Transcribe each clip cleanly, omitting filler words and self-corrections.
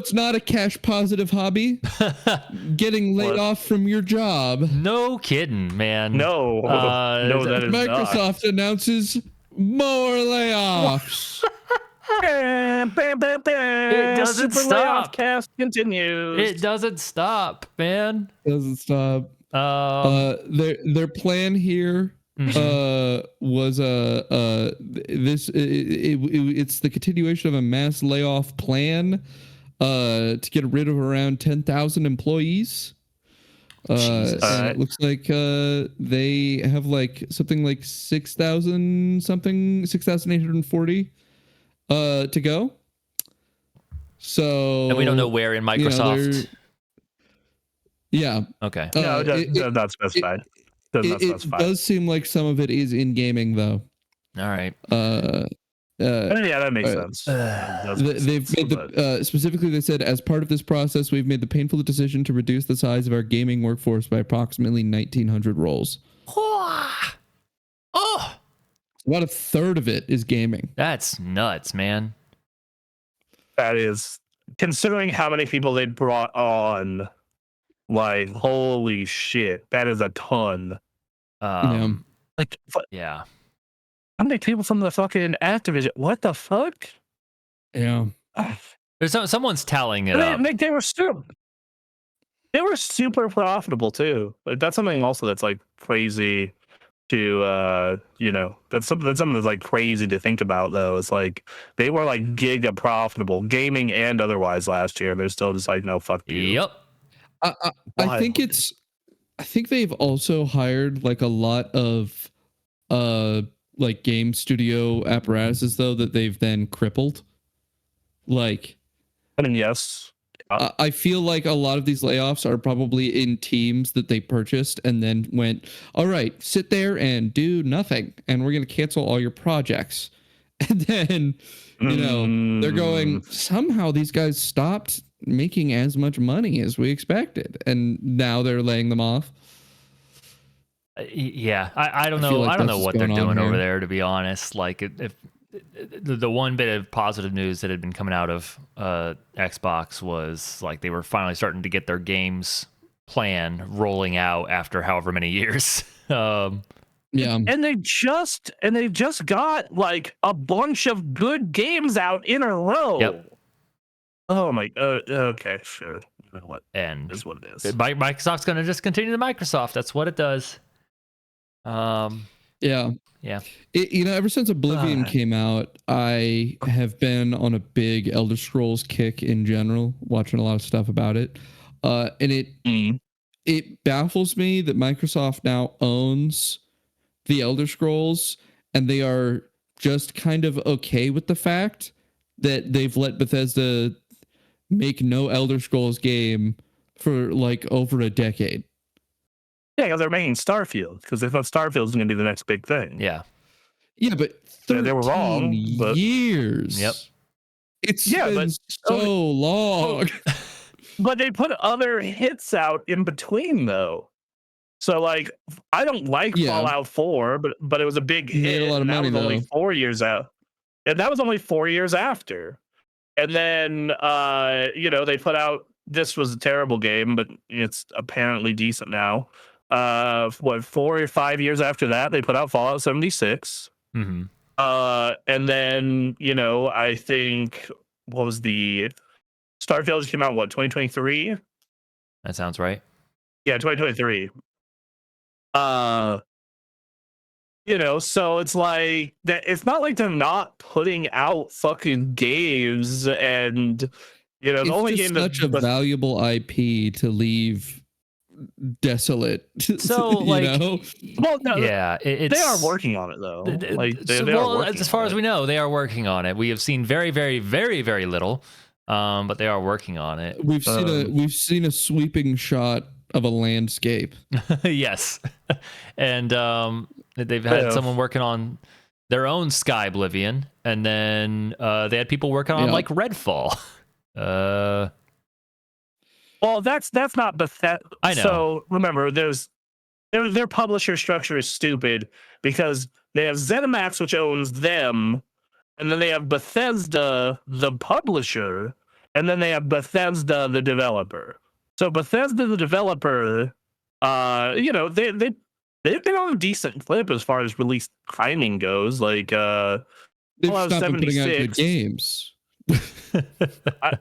it's not a cash positive hobby? Getting laid off from your job. No kidding, man. No, no, that is Microsoft announces more layoffs. It doesn't Super stop. Layoff cast continues. It doesn't stop, man. Doesn't stop. Their plan here was it's the continuation of a mass layoff plan to get rid of around 10,000 employees. Jesus. And it looks like they have like something like 6,840 to go. So And we don't know where in Microsoft. Yeah. Okay. No, not specified. It does seem like some of it is in gaming, though. All right. Yeah, that makes sense. They've made specifically. They said, as part of this process, we've made the painful decision to reduce the size of our gaming workforce by approximately 1,900 roles. Oh, About a third of it is gaming. that's nuts, man. That is, considering how many people they brought on. Like, holy shit, that is a ton. Like, yeah. How many people from the fucking Activision? What the fuck? Yeah. There's someone's tallying it up. They were super profitable too. But that's something also that's like crazy to that's something that's like crazy to think about though. It's like they were like giga profitable, gaming and otherwise last year. They're still just like, no, fuck you. Yep. I think they've also hired like a lot of like game studio apparatuses though that they've then crippled. Like, I mean, yes. I feel like a lot of these layoffs are probably in teams that they purchased and then went, all right, sit there and do nothing, and we're going to cancel all your projects. And then, they're going, somehow these guys stopped making as much money as we expected, and now they're laying them off. Yeah, I don't know. Like I don't know what they're doing over there, to be honest. Like, if the one bit of positive news that had been coming out of Xbox was like they were finally starting to get their games plan rolling out after however many years. Yeah, and they just got like a bunch of good games out in a row. Yep. Oh my. Okay, sure. You know what? And is what it is. Microsoft's going to just continue to Microsoft. That's what it does. Yeah. Ever since Oblivion came out, I have been on a big Elder Scrolls kick in general, watching a lot of stuff about it. And it baffles me that Microsoft now owns the Elder Scrolls, and they are just kind of okay with the fact that they've let Bethesda make no Elder Scrolls game for like over a decade. Yeah, they're making Starfield because they thought Starfield was going to be the next big thing. Yeah. Yeah, but 13 they were wrong, but... years. Yep. It's been so long. But they put other hits out in between, though. So, like, I don't like Fallout 4, but it was a big hit. A lot of money, that was only 4 years out. And that was only 4 years after. And then, they put out, this was a terrible game, but it's apparently decent now. 4 or 5 years after that, they put out Fallout 76. Mm-hmm. And then, I think, what was the... Starfield came out, 2023? That sounds right. Yeah, 2023. So it's like that. It's not like they're not putting out fucking games, and the only game that's such a valuable IP to leave desolate. So, like, well, no, yeah, they are working on it though. They are working as far as we know, they are working on it. We have seen very, very, very, very little, but they are working on it. We've seen a sweeping shot of a landscape. Yes. And they've had someone working on their own Sky Oblivion, and then they had people working on like Redfall. Well, that's not Bethesda. I know. So remember, their publisher structure is stupid because they have ZeniMax, which owns them, and then they have Bethesda, the publisher, and then they have Bethesda, the developer. So Bethesda, the developer, they've been on a decent clip as far as release timing goes. Like They've Fallout stopped putting out good 76. games.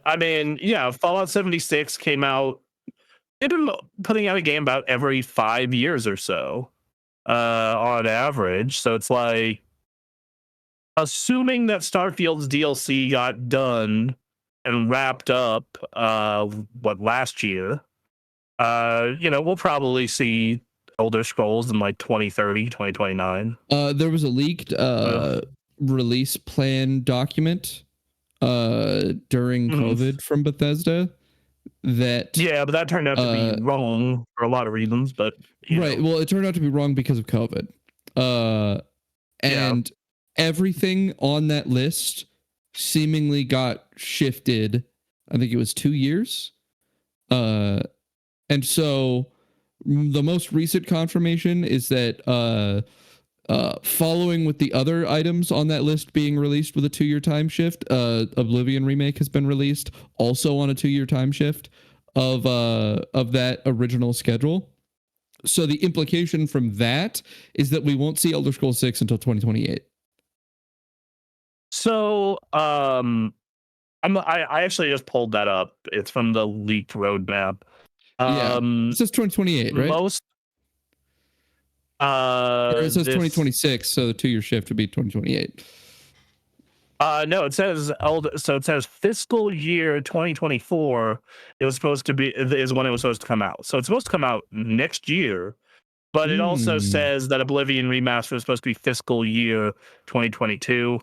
I mean, yeah, Fallout 76 came out. They've been putting out a game about every 5 years or so, on average. So it's like, assuming that Starfield's DLC got done and wrapped up, last year, we'll probably see Elder Scrolls in like 2030, 2029. There was a leaked release plan document during COVID from Bethesda that but that turned out to be wrong for a lot of reasons. But well, it turned out to be wrong because of COVID. And everything on that list seemingly got shifted. I think it was 2 years. And so the most recent confirmation is that following with the other items on that list being released with a 2-year time shift, Oblivion Remake has been released also on a 2-year time shift of that original schedule. So the implication from that is that we won't see Elder Scrolls 6 until 2028. So I actually just pulled that up. It's from the leaked roadmap. It says 2028, right? Or it says 2026, so the 2-year shift would be 2028. No, it says fiscal year 2024. It was supposed to be is when it was supposed to come out. So it's supposed to come out next year, but it also says that Oblivion Remaster is supposed to be fiscal year 2022.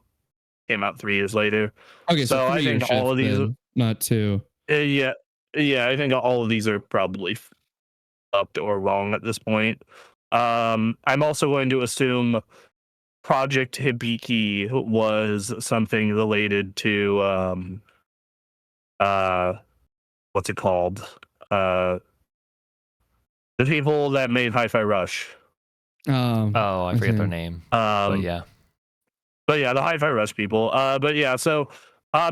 Came out 3 years later. Okay, so I think all of these, not 2. I think all of these are probably up or wrong at this point. I'm also going to assume Project Hibiki was something related to what's it called? The people that made Hi-Fi Rush. I forget their name. But yeah, the Hi-Fi Rush people. So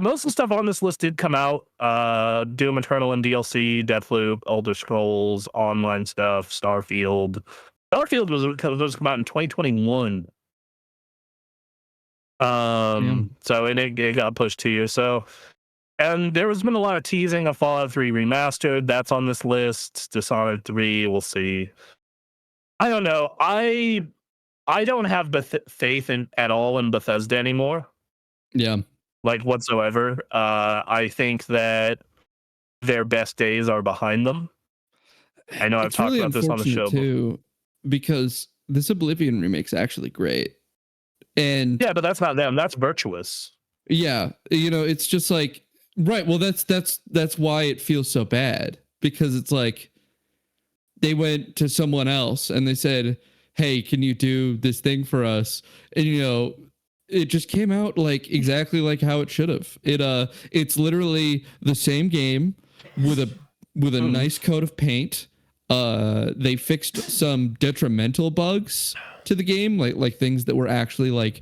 most of the stuff on this list did come out. Doom Eternal and DLC, Deathloop, Elder Scrolls, online stuff, Starfield. Starfield was come out in 2021. So it got pushed 2 years. So, and there has been a lot of teasing of Fallout 3 Remastered. That's on this list. Dishonored 3, we'll see. I don't know. I don't have faith at all in Bethesda anymore. Yeah. Like whatsoever. I think that their best days are behind them. I know I've talked about this on the show too, because this Oblivion remake's actually great. And yeah, but that's not them. That's Virtuous. Yeah, it's just like, right. Well, that's why it feels so bad, because it's like they went to someone else and they said, "Hey, can you do this thing for us?" And it just came out like exactly like how it should have. It's literally the same game with a nice coat of paint. They fixed some detrimental bugs to the game, like things that were actually like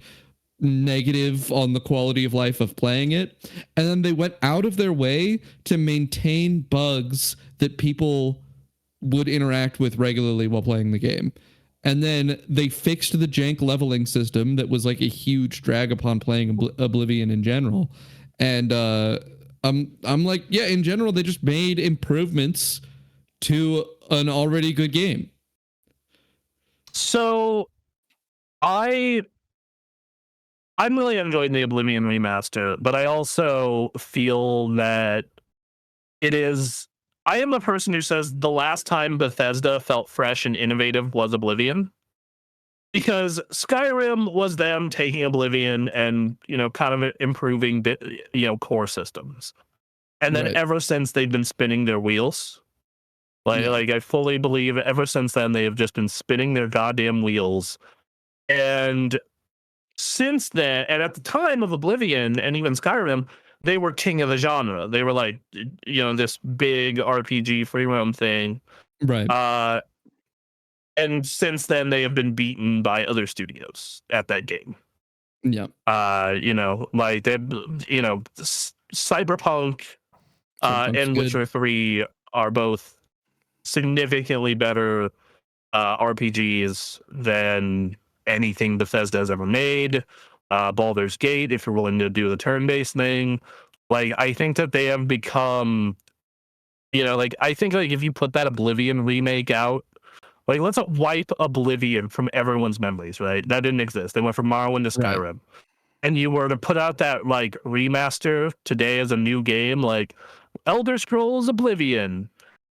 negative on the quality of life of playing it, and then they went out of their way to maintain bugs that people would interact with regularly while playing the game. And then they fixed the jank leveling system that was like a huge drag upon playing Oblivion in general. And I'm like, yeah, in general they just made improvements to an already good game. So I'm really enjoying the Oblivion remaster, but I also feel that I am a person who says the last time Bethesda felt fresh and innovative was Oblivion. Because Skyrim was them taking Oblivion and, kind of improving, core systems. And then ever since they've been spinning their wheels. Like I fully believe ever since then they have just been spinning their goddamn wheels. And since then, and at the time of Oblivion and even Skyrim, they were king of the genre. They were like, this big RPG free roam thing. Right. And since then, they have been beaten by other studios at that game. Yeah. Like they, Cyberpunk Cyberpunk's and good. Witcher 3 are both significantly better RPGs than anything Bethesda has ever made. Baldur's Gate, if you're willing to do the turn-based thing, like I think that they have become, like I think like if you put that Oblivion remake out, like let's wipe Oblivion from everyone's memories, right? That didn't exist. They went from Morrowind to Right. Skyrim, and you were to put out that like remaster today as a new game, like Elder Scrolls Oblivion,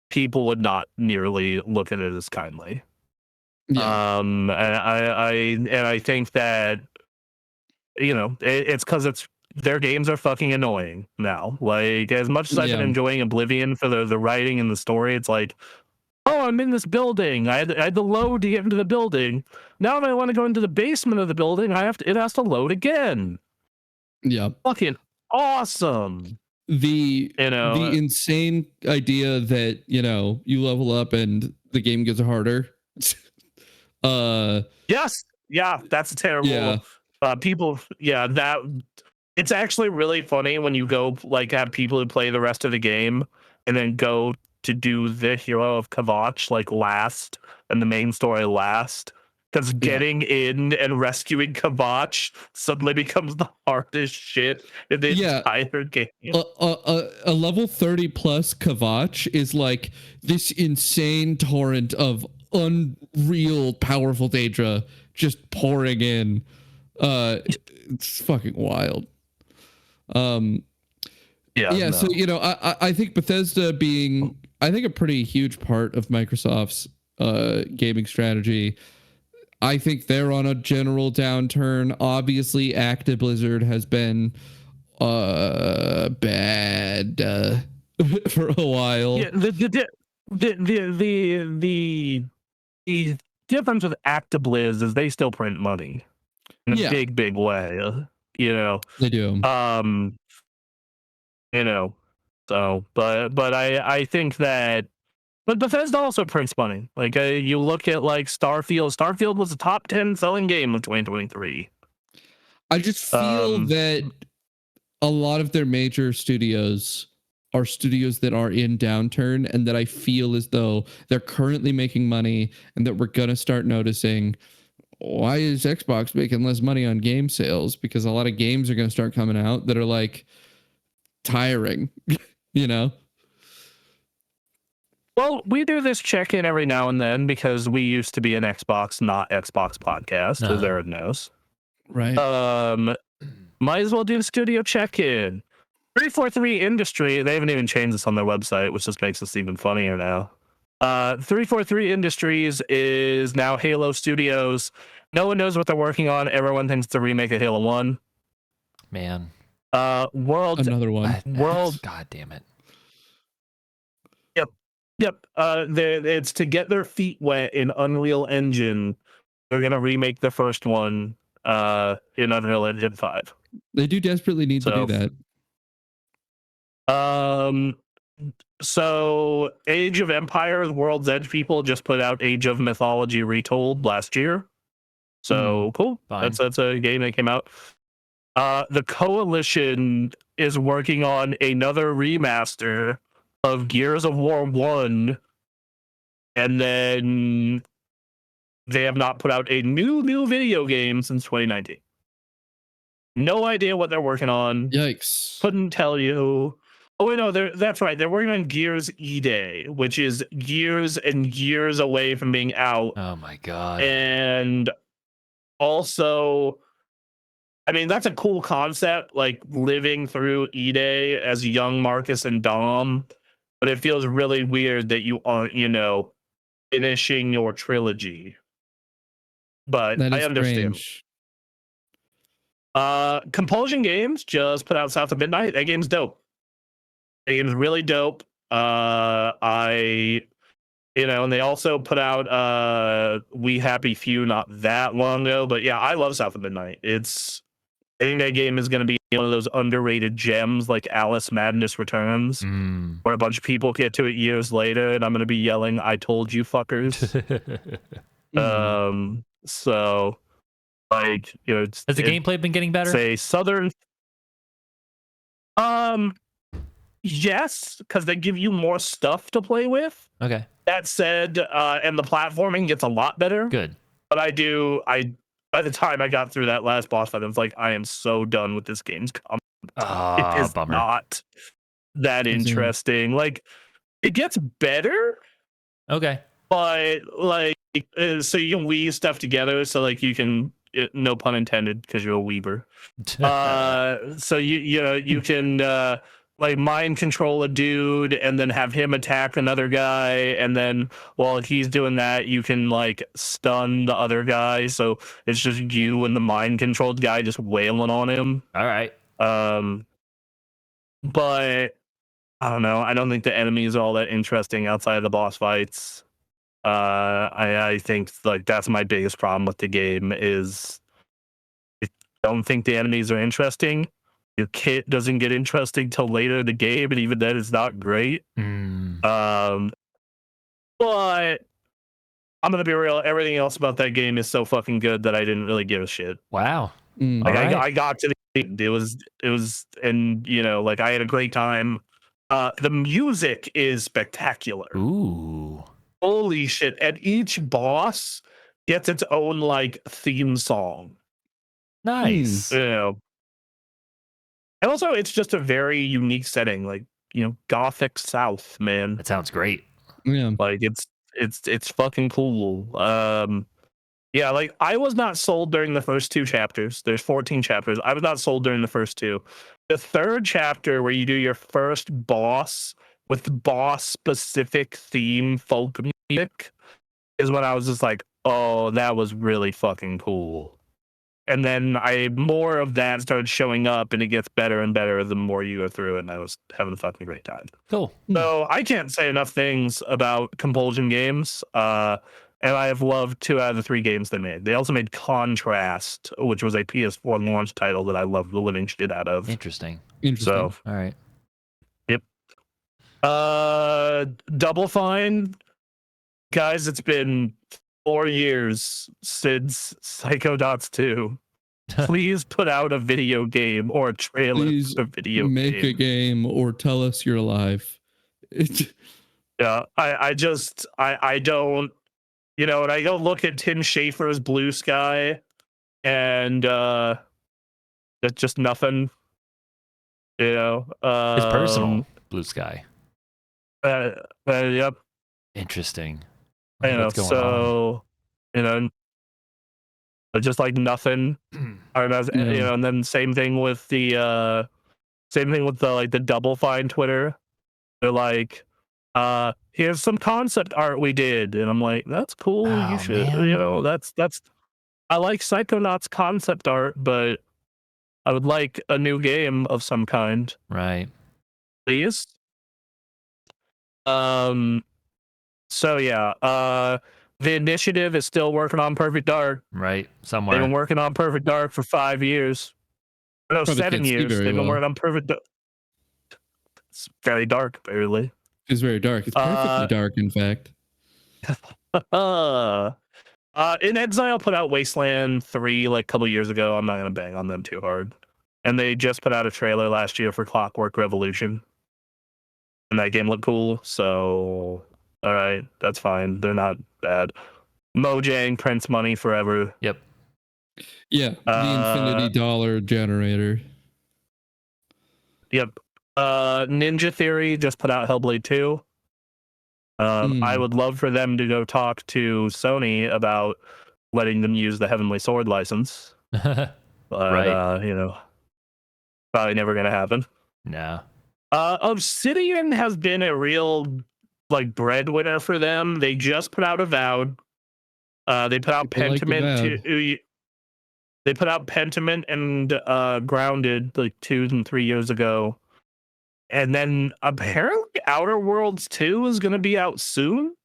people would not nearly look at it as kindly. Yeah. And I think that it's because their games are fucking annoying now. Like as much as I've been Yeah. enjoying Oblivion for the writing and the story, it's like, oh, I'm in this building. I had to load to get into the building. Now if I want to go into the basement of the building, it has to load again. Yeah. Fucking awesome. The You insane idea that you level up and the game gets harder. Yes. Yeah, that's terrible. Yeah. People, yeah, that it's actually really funny when you go like have people who play the rest of the game and then go to do the Hero of Kavach like last and the main story last. Because getting in and rescuing Kavach suddenly becomes the hardest shit in the entire game. A level 30 plus Kavach is like this insane torrent of unreal powerful Daedra just pouring in. It's fucking wild. No. So I think Bethesda being I think a pretty huge part of Microsoft's gaming strategy. I think they're on a general downturn. Obviously, Blizzard has been bad for a while. Yeah, the difference with ActiBliz is they still print money in a big way. They do. So, but I think that, but Bethesda also prints money. Like you look at like Starfield. Starfield was a top 10 selling game of 2023. I just feel that a lot of their major studios are studios that are in downturn, and that I feel as though they're currently making money, and that we're gonna start noticing, why is Xbox making less money on game sales? Because a lot of games are gonna start coming out that are like tiring, Well, we do this check-in every now and then because we used to be an Xbox, not Xbox podcast, as Aaron knows. Right. Might as well do the studio check-in. 343 Industry, they haven't even changed this on their website, which just makes this even funnier now. 343 Industries is now Halo Studios. No one knows what they're working on. Everyone thinks it's a remake of Halo 1. Man. Another one. God damn it. Yep. It's to get their feet wet in Unreal Engine. They're gonna remake the first one in Unreal Engine 5. They do desperately need to do that. So Age of Empires, World's Edge people just put out Age of Mythology Retold last year. So cool. Fine. That's a game that came out. The Coalition is working on another remaster of Gears of War 1, and then they have not put out a new video game since 2019. No idea what they're working on. Yikes. Couldn't tell you. Oh, wait, no, that's right. They're working on Gears E-Day, which is years and years away from being out. Oh, my God. And also, I mean, that's a cool concept, like living through E-Day as young Marcus and Dom. But it feels really weird that you aren't, finishing your trilogy. But I understand. Strange. Compulsion Games just put out South of Midnight. That game's dope. That game's really dope. And they also put out We Happy Few not that long ago. But yeah, I love South of Midnight. I think that game is going to be one of those underrated gems like Alice Madness Returns, where a bunch of people get to it years later, and I'm going to be yelling, "I told you, fuckers!" So, like, has the gameplay been getting better? Say Southern. yes, because they give you more stuff to play with. Okay. That said, and the platforming gets a lot better. Good. But by the time I got through that last boss fight, I was like, I am so done with this game's combat. It Ah, is bummer. not that interesting. Like, it gets better, Okay. but like, so you can weave stuff together. So like, you can, no pun intended, because you're a weaver. So you can like mind control a dude and then have him attack another guy, and then while he's doing that, you can like stun the other guy. So it's just you and the mind controlled guy just wailing on him. All right. But I don't know. I don't think the enemies are all that interesting outside of the boss fights. I think like that's my biggest problem with the game is I don't think the enemies are interesting. Your kit doesn't get interesting till later in the game, and even then, it's not great. But I'm gonna be real. Everything else about that game is so fucking good that I didn't really give a shit. Wow. Like I got to the end. It was, and like I had a great time. The music is spectacular. Ooh. Holy shit! And each boss gets its own like theme song. Nice. And also, it's just a very unique setting, like Gothic South, man. That sounds great. Yeah, Like it's fucking cool. Yeah, like I was not sold during the first 2 chapters. There's 14 chapters. I was not sold during the first 2. The third chapter, where you do your first boss with boss specific theme folk music, is when I was just like, oh, that was really fucking cool. And then more of that started showing up, and it gets better and better the more you go through it, and I was having a fucking great time. Cool. So I can't say enough things about Compulsion Games, and I have loved 2 out of the 3 games they made. They also made Contrast, which was a PS4 launch title that I loved the living shit out of. Interesting. So, all right. Yep. Double Fine, guys. It's been 4 years since Psychonauts 2. Please put out a video game or a trailer. Please for a video make game. a game or tell us you're alive. Yeah, I don't, and I go look at Tim Schafer's Blue Sky, and that's just nothing. It's personal Blue Sky. Yep. Interesting. What's going on? Just like nothing. And then same thing with the like the Double Fine Twitter. They're like, here's some concept art we did, and I'm like, that's cool. Oh, you should, man. that's. I like Psychonauts concept art, but I would like a new game of some kind, Right. please. So yeah, the initiative is still working on Perfect Dark. Right. Somewhere. They've been working on Perfect Dark for 5 years. No, Probably 7 can't see years. very They've been well. working on Perfect Dark. It's very dark, apparently. It's very dark. It's perfectly dark, in fact. In Exile put out Wasteland 3 like a couple years ago. I'm not gonna bang on them too hard. And they just put out a trailer last year for Clockwork Revolution. And that game looked cool, so alright, that's fine. They're not bad. Mojang prints money forever. Yep. Yeah, the infinity dollar generator. Yep. Ninja Theory just put out Hellblade 2. I would love for them to go talk to Sony about letting them use the Heavenly Sword license. But, Right. Probably never going to happen. No. Obsidian has been a real like breadwinner for them. They just put out Avowed. They put out Pentiment. They put out Pentiment and Grounded like 2 and 3 years ago. And then apparently Outer Worlds 2 is going to be out soon.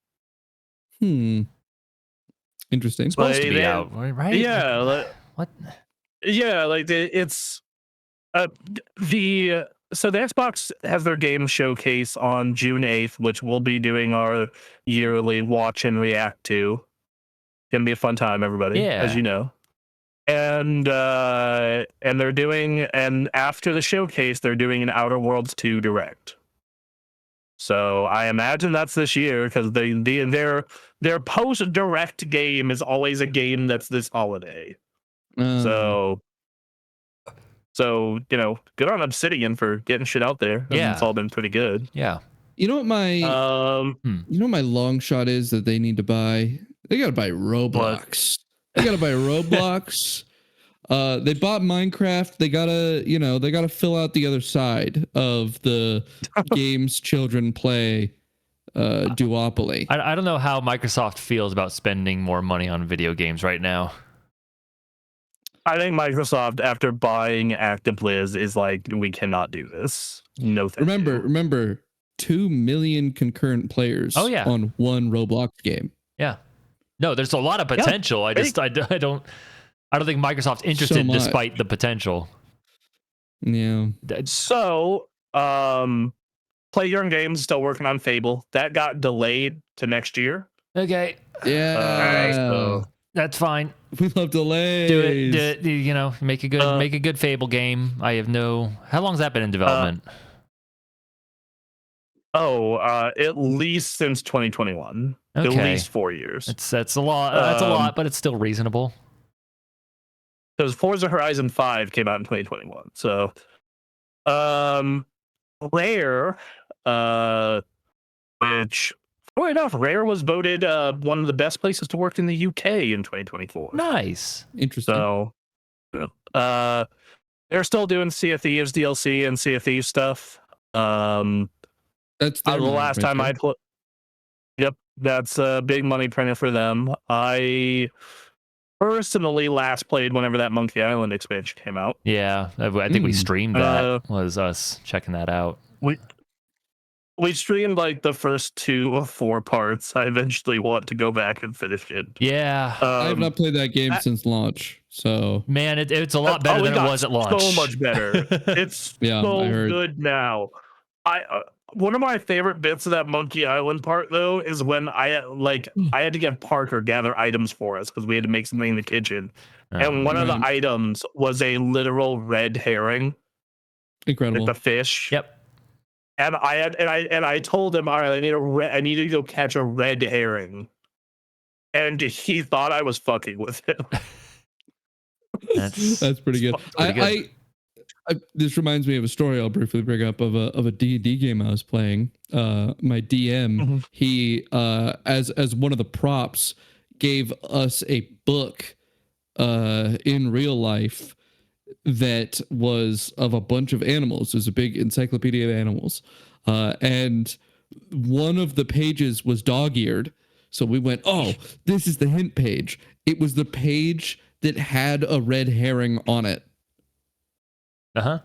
Interesting. It's supposed to be out, right? Yeah. What? Yeah, like it's so the Xbox has their game showcase on June 8th, which we'll be doing our yearly watch and react to. It's gonna be a fun time, everybody, as you know. And they're doing, and after the showcase, they're doing an Outer Worlds 2 direct. So I imagine that's this year because their post direct game is always a game that's this holiday. So good on Obsidian for getting shit out there. Yeah. It's all been pretty good. Yeah. You know what my long shot is that they need to buy? They got to buy Roblox. They got to buy Roblox. They bought Minecraft. They gotta fill out the other side of the games children play, duopoly. I don't know how Microsoft feels about spending more money on video games right now. I think Microsoft, after buying ActiveBliz, is like, we cannot do this. No, thank you. Remember, 2 million concurrent players on one Roblox game. Yeah. No, there's a lot of potential. I don't think Microsoft's interested despite the potential. Yeah. So, Play Your Own Games still working on Fable. That got delayed to next year. Okay. Yeah. So that's fine. We love delays. Do it. Make a good Fable game. I have no. How long's that been in development? At least since 2021. Okay. At least 4 years. That's a lot. That's a lot, but it's still reasonable. Because Forza Horizon 5 came out in 2021. So, Rare, which, funny enough, Rare was voted one of the best places to work in the UK in 2024. Nice. Interesting. So, they're still doing Sea of Thieves DLC and Sea of Thieves stuff. That's the last time I played. Yep, that's a big money printer for them. I personally last played whenever that Monkey Island expansion came out. Yeah, I think we streamed that. Was us checking that out. We streamed like the first 2 or 4 parts. I eventually want to go back and finish it. Yeah, I have not played that game since launch. So man, it's a lot better than it was at launch. So much better. It's so good now. One of my favorite bits of that Monkey Island part, though, is when I had to get Parker gather items for us because we had to make something in the kitchen, and one of the items was a literal red herring. Incredible. With the fish. Yep. And I told him, all right, I need to go catch a red herring, and he thought I was fucking with him. That's pretty good. This reminds me of a story I'll briefly bring up of a D&D game I was playing. My DM, he as one of the props gave us a book in real life that was of a bunch of animals. It was a big encyclopedia of animals, and one of the pages was dog-eared. So we went, oh, this is the hint page. It was the page that had a red herring on it. Uh-huh.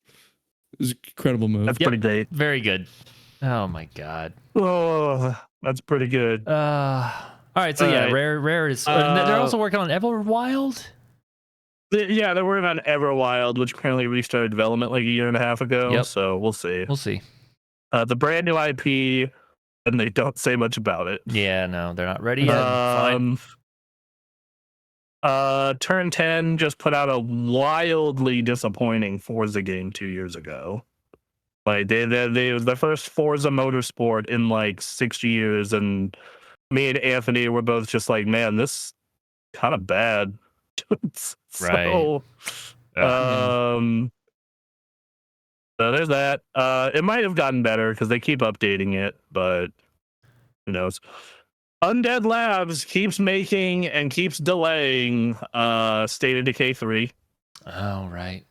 It was an incredible move. That's pretty great. Very good. Oh my god. Oh, that's pretty good. All right, so Rare is they're also working on Everwild? Yeah, they're working on Everwild, which apparently restarted development like a year and a half ago. Yep. So we'll see. We'll see. The brand new IP, and they don't say much about it. Yeah, no, they're not ready yet. Fine. Turn 10 just put out a wildly disappointing Forza game 2 years ago. Like they was the first Forza Motorsport in like 6 years, and me and Anthony were both just like, man, this kind of bad. So there's that. It might have gotten better because they keep updating it, but who knows? Undead Labs keeps making and keeps delaying State of Decay 3. Oh, right.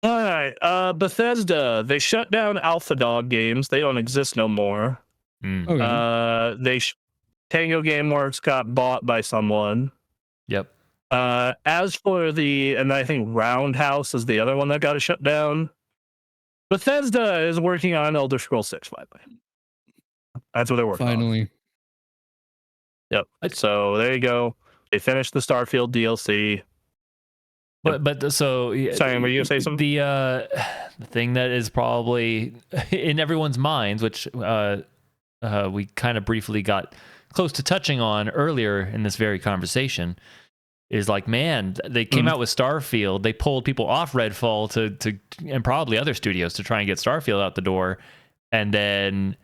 All right. Bethesda, they shut down Alpha Dog Games. They don't exist no more. Okay. Tango Gameworks got bought by someone. Yep. As for and I think Roundhouse is the other one that got shut down. Bethesda is working on Elder Scrolls 6 finally. That's what they're working on. Finally. Yep. So there you go. They finished the Starfield DLC. But so sorry, were you gonna say something? The thing that is probably in everyone's minds, which we kind of briefly got close to touching on earlier in this very conversation, is like, man, they came out with Starfield. They pulled people off Redfall to and probably other studios to try and get Starfield out the door. And then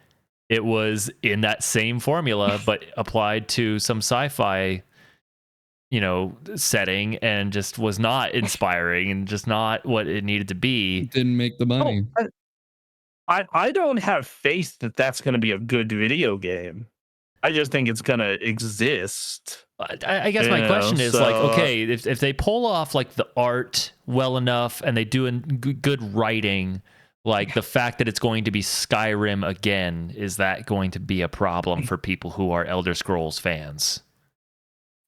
it was in that same formula, but applied to some sci-fi, setting, and just was not inspiring and just not what it needed to be. Didn't make the money. I don't have faith that that's going to be a good video game. I just think it's going to exist. I guess my question is like, okay, if they pull off like the art well enough and they do good writing, like the fact that it's going to be Skyrim again, is that going to be a problem for people who are Elder Scrolls fans?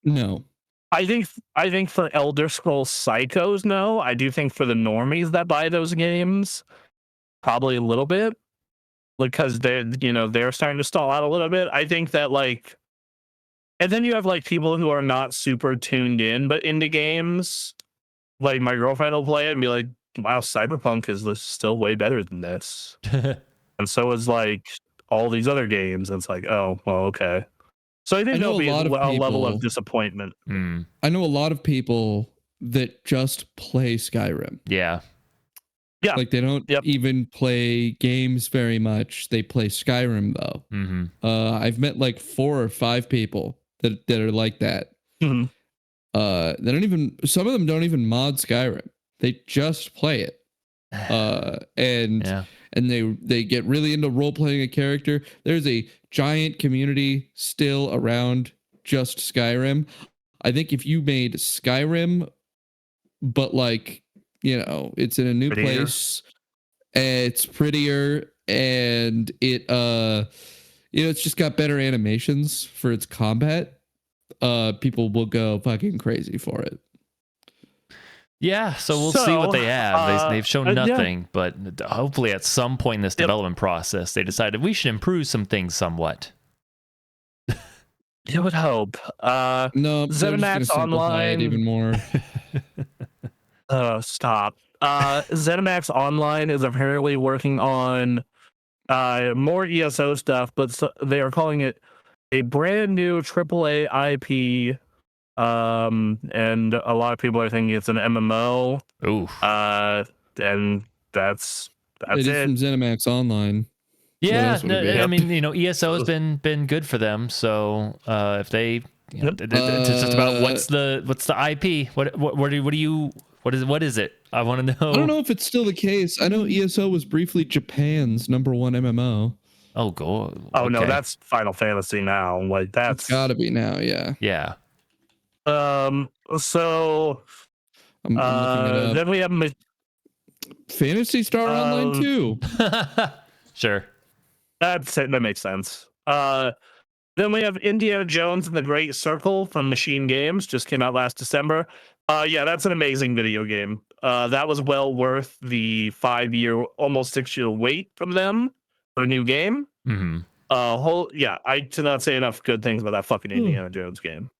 No. I think for Elder Scrolls psychos, no. I do think for the normies that buy those games, probably a little bit, because they're starting to stall out a little bit. I think that and then you have people who are not super tuned in but into games. Like my girlfriend will play it and be like, "Wow, Cyberpunk is still way better than this," and so is all these other games. And it's like, oh, well, okay. So I think there'll be a level of disappointment. I know a lot of people that just play Skyrim. Yeah. Yeah. Like they don't even play games very much. They play Skyrim though. Mm-hmm. I've met 4 or 5 people that are like that. Mm-hmm. They don't even. Some of them don't even mod Skyrim. They just play it. And they get really into role playing a character. There's a giant community still around just Skyrim. I think if you made Skyrim, but it's in a new place, it's prettier, and it's just got better animations for its combat, people will go fucking crazy for it. Yeah, so we'll see what they have. They've shown nothing, but hopefully at some point in this development process, they decided we should improve some things somewhat. You would hope. No, ZeniMax Online even more. Stop. ZeniMax Online is apparently working on more ESO stuff, but they are calling it a brand new AAA IP. And a lot of people are thinking it's an MMO. Ooh. And that's it. Is from ZeniMax Online. Yeah, I mean, ESO has been good for them. So if they, it's just about what's the IP? What is it? I want to know. I don't know if it's still the case. I know ESO was briefly Japan's #1 MMO. Oh, God. Oh no, that's Final Fantasy now. That's gotta be now. Yeah. Yeah. So I'm looking it up. then we have Phantasy Star Online 2. Sure. That makes sense. Then we have Indiana Jones and the Great Circle from Machine Games. Just came out last December. Yeah, that's an amazing video game. That was well worth the 5-year, almost 6-year wait from them for a new game. Mm-hmm. I cannot say enough good things about that fucking Indiana Jones game.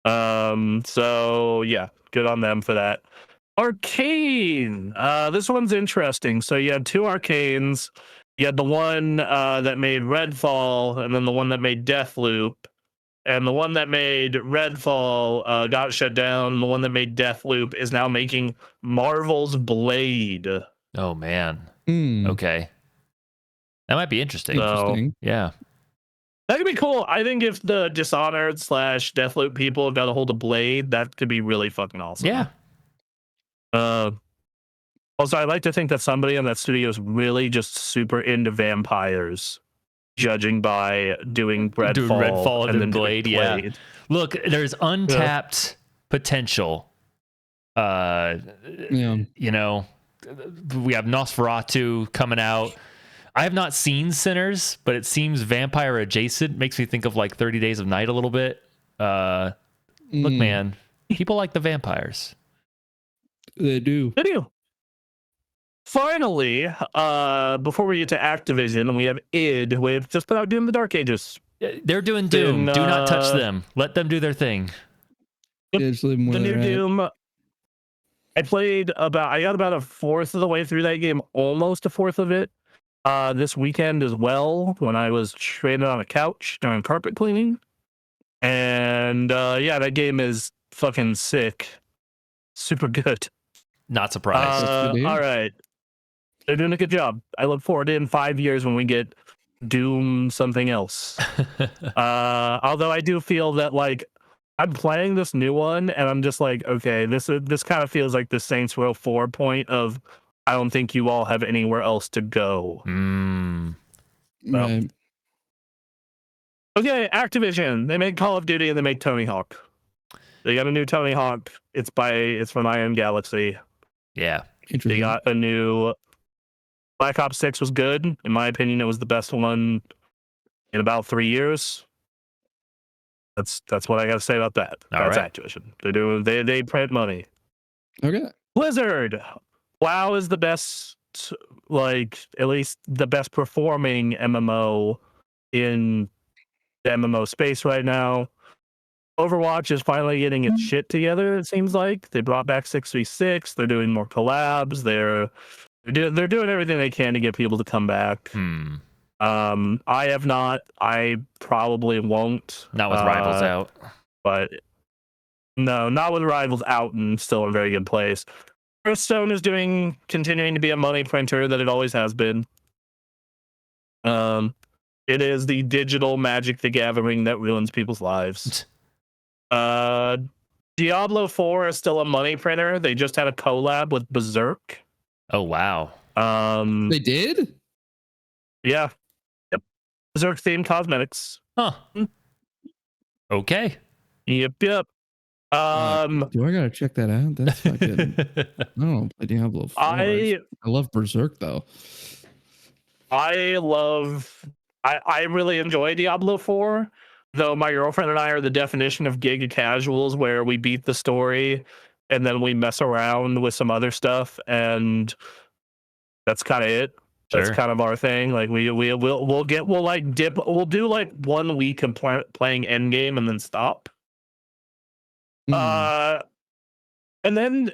So yeah, good on them for that. Arcane. This one's interesting. So you had 2 Arcanes. You had the one that made Redfall, and then the one that made Deathloop. And the one that made Redfall got shut down. The one that made Deathloop is now making Marvel's Blade. Oh man. Okay. That might be interesting. Yeah. That could be cool. I think if the Dishonored / Deathloop people have got a hold of Blade, that could be really fucking awesome. Yeah. Also, I like to think that somebody in that studio is really just super into vampires, judging by doing Redfall and then Blade. Yeah. Look, there's untapped potential. We have Nosferatu coming out. I have not seen Sinners, but it seems vampire adjacent. Makes me think of 30 Days of Night a little bit. Look, man, people like the vampires. They do. Finally, before we get to Activision, we have id. We've just put out Doom: The Dark Ages. They're doing Doom. Do not touch them. Let them do their thing. The new Doom. I got about a fourth of the way through that game, almost a fourth of it. This weekend as well, when I was stranded on a couch during carpet cleaning. And that game is fucking sick. Super good. Not surprised. All right. They're doing a good job. I look forward to in 5 years when we get Doom something else. Although I do feel that like I'm playing this new one and I'm just like, okay, this kind of feels like the Saints Row 4 point of I don't think you all have anywhere else to go. Right. Okay, Activision. They make Call of Duty and they make Tony Hawk. They got a new Tony Hawk. It's from Iron Galaxy. Yeah. They got a new Black Ops 6 was good. In my opinion, it was the best one in about 3 years. That's what I got to say about that. That's right. Activision. They print money. Okay. Blizzard. WoW is the best, like at least the best performing MMO in the MMO space right now. Overwatch is finally getting its shit together. It seems like they brought back 6v6. They're doing more collabs. They're doing everything they can to get people to come back. I have not. I probably won't. Not with Rivals out. But no, not with Rivals out and still in a very good place. Hearthstone is continuing to be a money printer that it always has been. It is the digital Magic the Gathering that ruins people's lives. Diablo 4 is still a money printer. They just had a collab with Berserk. Oh wow. They did? Yeah. Yep. Berserk themed cosmetics. Huh. Okay. Yep. Do I gotta check that out? That's fucking. I don't play Diablo 4. I love Berserk though. I really enjoy Diablo 4, though my girlfriend and I are the definition of gig casuals, where we beat the story and then we mess around with some other stuff, and that's kind of it. Sure. That's kind of our thing. Like we'll do like 1 week of playing endgame and then stop. And then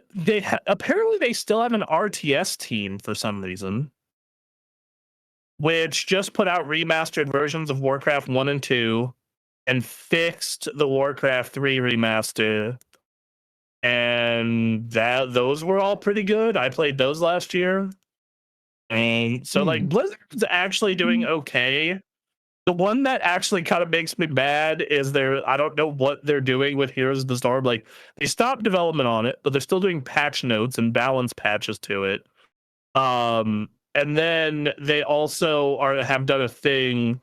apparently they still have an RTS team for some reason, which just put out remastered versions of Warcraft 1 and 2 and fixed the Warcraft 3 remaster. And those were all pretty good. I played those last year. And so like Blizzard's actually doing okay. The one that actually kind of makes me mad is I don't know what they're doing with Heroes of the Storm. Like they stopped development on it, but they're still doing patch notes and balance patches to it. And then they also have done a thing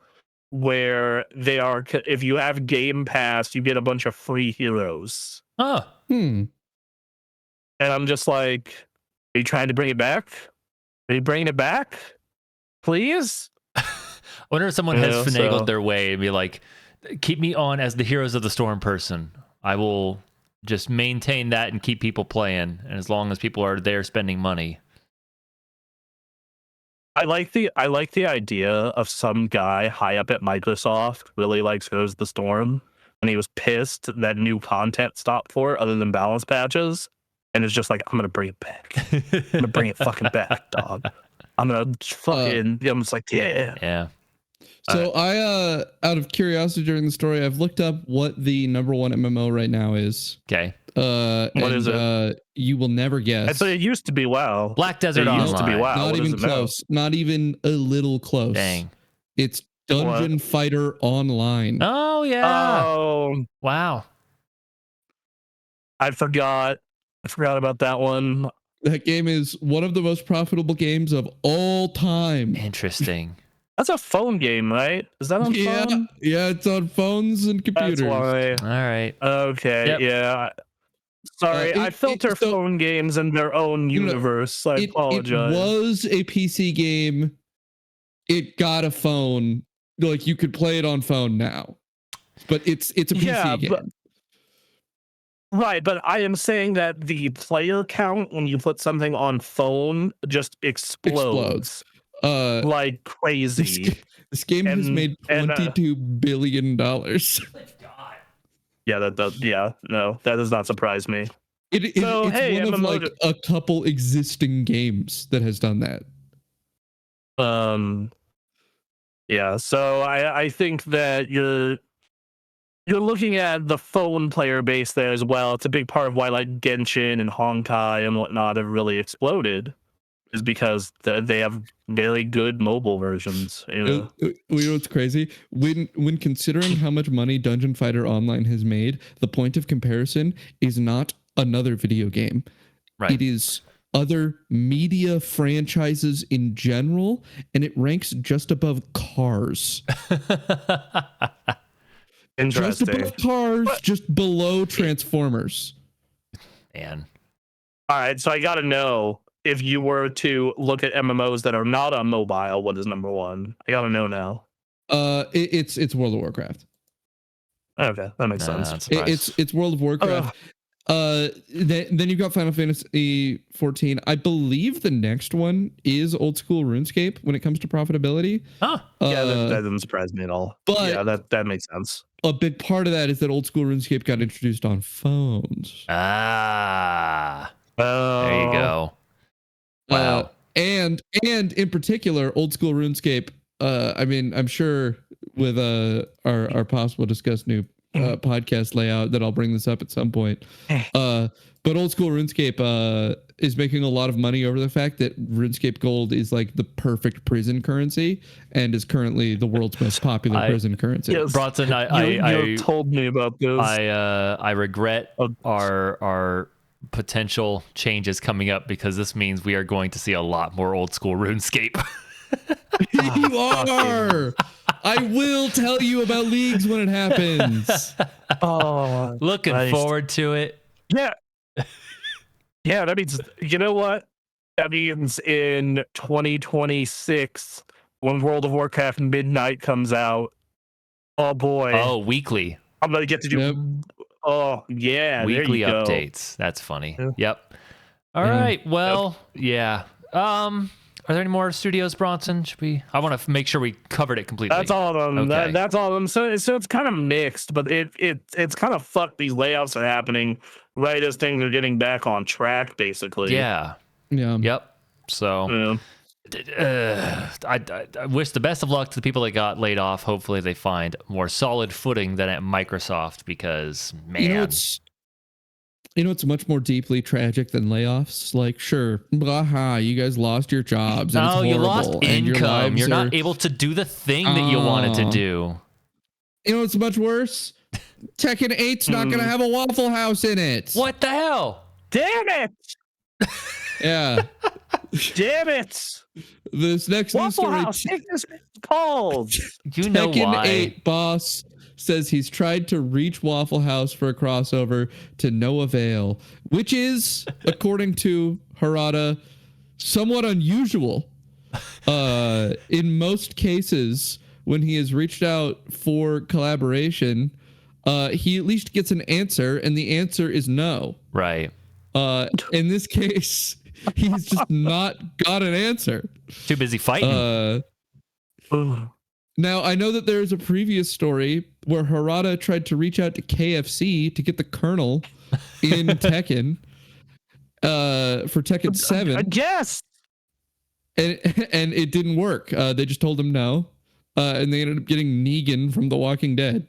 where if you have Game Pass, you get a bunch of free heroes. And I'm just like, are you trying to bring it back? Are you bringing it back? Please? I wonder if someone has finagled their way and be like, keep me on as the Heroes of the Storm person. I will just maintain that and keep people playing. And as long as people are there spending money. I like the idea of some guy high up at Microsoft really likes Heroes of the Storm, and he was pissed that new content stopped for it other than balance patches, and it's just like, I'm gonna bring it back. I'm gonna bring it fucking back, dog. I'm gonna fucking. I'm just like, yeah. So I, out of curiosity during the story, I've looked up what the #1 MMO right now is. Okay. What is it? You will never guess. I thought it used to be WoW. Black Desert Online. Used to be WoW. Not even close. Not even a little close. Dang. It's Dungeon Fighter Online. Oh yeah. Oh wow. I forgot about that one. That game is one of the most profitable games of all time. Interesting. That's a phone game, right? Is that on phone? Yeah, it's on phones and computers. That's why. All right. Okay, yep. Yeah. Sorry, I filter phone games in their own universe. I apologize. It was a PC game. It got a phone. Like you could play it on phone now, but it's a PC game. Right, but I am saying that the player count when you put something on phone just explodes. Like crazy. This game has made $22 billion. Yeah, that does. Yeah, no, that does not surprise me. It's one of like a couple existing games that has done that. Yeah, so I think that you're looking at the phone player base there as well. It's a big part of why like Genshin and Honkai and whatnot have really exploded, is because they have really good mobile versions. You know? You know what's crazy? When considering how much money Dungeon Fighter Online has made, the point of comparison is not another video game. Right. It is other media franchises in general, and it ranks just above Cars. Just above Cars, just below Transformers. And all right, so I got to know, if you were to look at MMOs that are not on mobile, what is number one? I got to know now. It's World of Warcraft. Okay, that makes sense. It's World of Warcraft. Then you've got Final Fantasy 14. I believe the next one is old school RuneScape when it comes to profitability. Huh. Yeah, that doesn't surprise me at all. But yeah, that makes sense. A big part of that is that old school RuneScape got introduced on phones. There you go. Wow. And in particular, old school RuneScape. I mean, I'm sure with our possible discuss new podcast layout that I'll bring this up at some point. But old school RuneScape is making a lot of money over the fact that RuneScape Gold is like the perfect prison currency and is currently the world's most popular prison currency. Yes. Bronson, you told me about this. I regret our potential changes coming up, because this means we are going to see a lot more old school RuneScape. You are. I will tell you about leagues when it happens. Looking forward to it. Yeah. Yeah, that means, you know what? That means in 2026, when World of Warcraft Midnight comes out, oh boy. Oh, weekly. I'm going to get to do... Yep. Oh, yeah. Weekly there you updates. That's funny. Yeah. Yep. All right. Well, yeah. Are there any more studios, Bronson? I want to make sure we covered it completely. That's all of them. Okay. That's all of them. So it's kind of mixed, but it's kind of fucked. These layoffs are happening right as things are getting back on track, basically. Yeah. Yeah. Yep. So I wish the best of luck to the people that got laid off. Hopefully they find more solid footing than at Microsoft, because, man. You know, it's much more deeply tragic than layoffs. Like, sure, you guys lost your jobs. And it's horrible, you lost income. You're not able to do the thing that you wanted to do. You know what's much worse? Tekken 8's not going to have a Waffle House in it. What the hell? Damn it! Yeah. Damn it! This next Waffle story, House, take this calls. You know Tekken why? 8 boss says he's tried to reach Waffle House for a crossover to no avail, which is, according to Harada, somewhat unusual. In most cases, when he has reached out for collaboration, he at least gets an answer, and the answer is no. Right. In this case, he's just not got an answer. Too busy fighting. Now, I know that there's a previous story where Harada tried to reach out to KFC to get the Colonel in Tekken for Tekken 7. I guess. And it didn't work. They just told him no. And they ended up getting Negan from The Walking Dead.